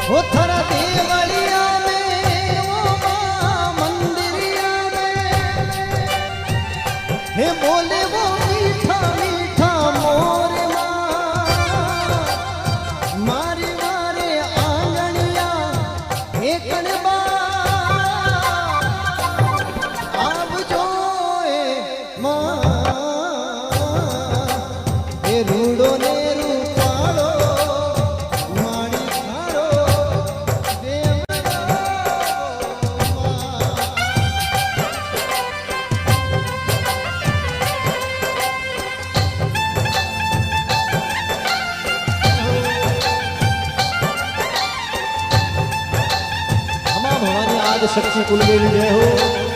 हो थरा देवलिया में ओ मां मंदिरिया में हे बोले वो मीठा मीठा मोर मां मारे मारे आंगनिया एक आव जोए मां हे रूडो ने रूपालो माड़ी थारो भवानी आज शक्ति कुलदेवी जय हो।